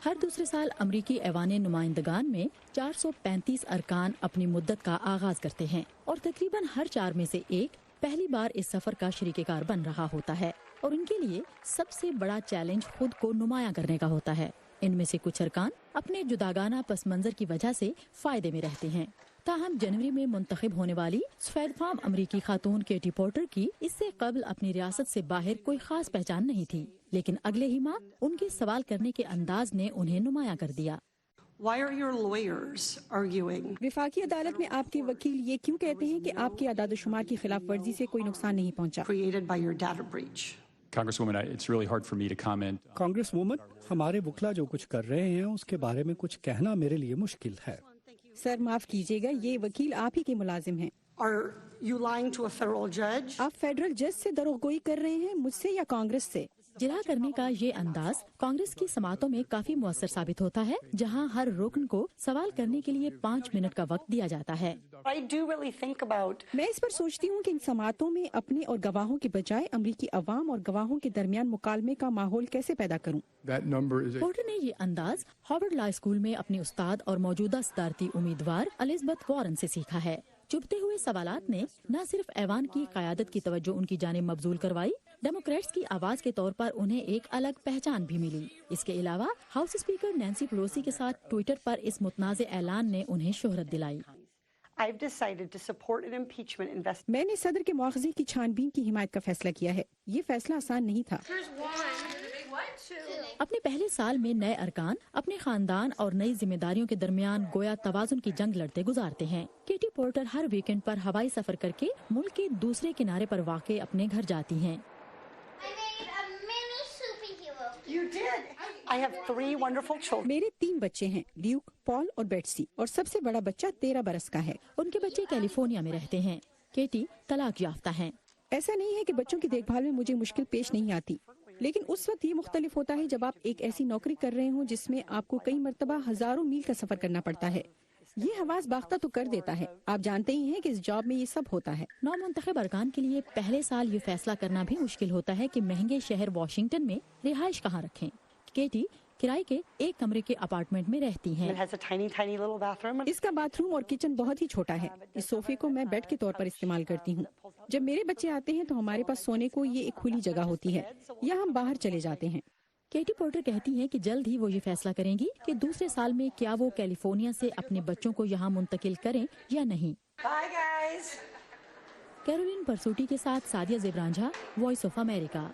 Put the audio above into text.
ہر دوسرے سال امریکی ایوان نمائندگان میں 435 ارکان اپنی مدت کا آغاز کرتے ہیں اور تقریباً ہر 4 میں سے ایک پہلی بار اس سفر کا شریک کار بن رہا ہوتا ہے اور ان کے لیے سب سے بڑا چیلنج خود کو نمایاں کرنے کا ہوتا ہے۔ ان میں سے کچھ ارکان اپنے جداگانہ پس منظر کی وجہ سے فائدے میں رہتے ہیں۔ تاہم جنوری میں منتخب ہونے والی سفید فام امریکی خاتون کیٹی پورٹر کی اس سے قبل اپنی ریاست سے باہر کوئی خاص پہچان نہیں تھی، لیکن اگلے ہی ماہ ان کے سوال کرنے کے انداز نے انہیں نمایاں کر دیا۔ Why are your lawyers arguing? وفاقی عدالت میں آپ کے وکیل یہ کیوں کہتے ہیں کہ آپ کی اعداد و شمار کی خلاف ورزی سے کوئی نقصان نہیں پہنچا؟ Created by your data breach. Congresswoman, it's really hard for me to comment. Congress woman, ہمارے وکلا جو کچھ کر رہے ہیں اس کے بارے میں کچھ کہنا میرے لیے مشکل ہے۔ سر معاف کیجیے گا، یہ وکیل آپ ہی کے ملازم ہیں۔ Are you lying to a federal judge? آپ فیڈرل جج سے دروغگوئی کر رہے ہیں، مجھ سے یا کانگریس سے؟ جرح کرنے کا یہ انداز کانگریس کی سماعتوں میں کافی مؤثر ثابت ہوتا ہے، جہاں ہر رکن کو سوال کرنے کے لیے 5 منٹ کا وقت دیا جاتا ہے۔ I do really think about میں اس پر سوچتی ہوں کہ ان سماعتوں میں اپنے اور گواہوں کے بجائے امریکی عوام اور گواہوں کے درمیان مکالمے کا ماحول کیسے پیدا کروں۔ پورٹر نے یہ انداز ہارورڈ لا اسکول میں اپنی استاد اور موجودہ صدارتی امیدوار الزبتھ وارن سے سیکھا ہے۔ چبھتے ہوئے سوالات نے نہ صرف ایوان کی قیادت کی توجہ ان کی جانب مبذول کروائی، ڈیموکریٹس کی آواز کے طور پر انہیں ایک الگ پہچان بھی ملی۔ اس کے علاوہ ہاؤس اسپیکر نینسی پلوسی کے ساتھ ٹویٹر پر اس متنازع اعلان نے انہیں شہرت دلائی۔ I've decided to support an impeachment investigation. میں نے صدر کے مواخذے کی چھان بین کی حمایت کا فیصلہ کیا ہے۔ یہ فیصلہ آسان نہیں تھا۔ اپنے پہلے سال میں نئے ارکان اپنے خاندان اور نئی ذمہ داریوں کے درمیان گویا توازن کی جنگ لڑتے گزارتے ہیں۔ کیٹی پورٹر ہر ویکنڈ پر ہوائی سفر کر کے ملک کے دوسرے کنارے پر واقع اپنے گھر جاتی ہیں۔ You did. I have 3 wonderful children. میرے 3 بچے ہیں، ڈیوک، پال اور بیٹسی، اور سب سے بڑا بچہ 13 برس کا ہے۔ ان کے بچے کیلیفورنیا میں رہتے ہیں۔ کیٹی طلاق یافتہ ہیں۔ ایسا نہیں ہے کہ بچوں کی دیکھ بھال میں مجھے مشکل پیش نہیں آتی، لیکن اس وقت یہ مختلف ہوتا ہے جب آپ ایک ایسی نوکری کر رہے ہوں جس میں آپ کو کئی مرتبہ ہزاروں میل کا سفر کرنا پڑتا ہے۔ یہ حواس باختہ تو کر دیتا ہے، آپ جانتے ہی ہیں کہ اس جاب میں یہ سب ہوتا ہے۔ نو منتخب ارکان کے لیے پہلے سال یہ فیصلہ کرنا بھی مشکل ہوتا ہے کہ مہنگے شہر واشنگٹن میں رہائش کہاں رکھیں۔ کیٹی کرائے کے ایک کمرے کے اپارٹمنٹ میں رہتی ہیں۔ It has a tiny, tiny little bathroom. اس کا باتھ روم اور کچن بہت ہی چھوٹا ہے۔ اس صوفے کو میں بیڈ کے طور پر استعمال کرتی ہوں۔ جب میرے بچے آتے ہیں تو ہمارے پاس سونے کو یہ ایک کھلی جگہ ہوتی ہے یا ہم باہر چلے جاتے ہیں۔ کیٹی پورٹر کہتی ہیں کہ جلد ہی وہ یہ فیصلہ کریں گی کہ دوسرے سال میں کیا وہ کیلیفورنیا سے اپنے بچوں کو یہاں منتقل کریں یا نہیں۔ Bye, guys. کیرولین پرسوٹی کے ساتھ سادیہ زیبرانجھا، وائس آف امریکہ۔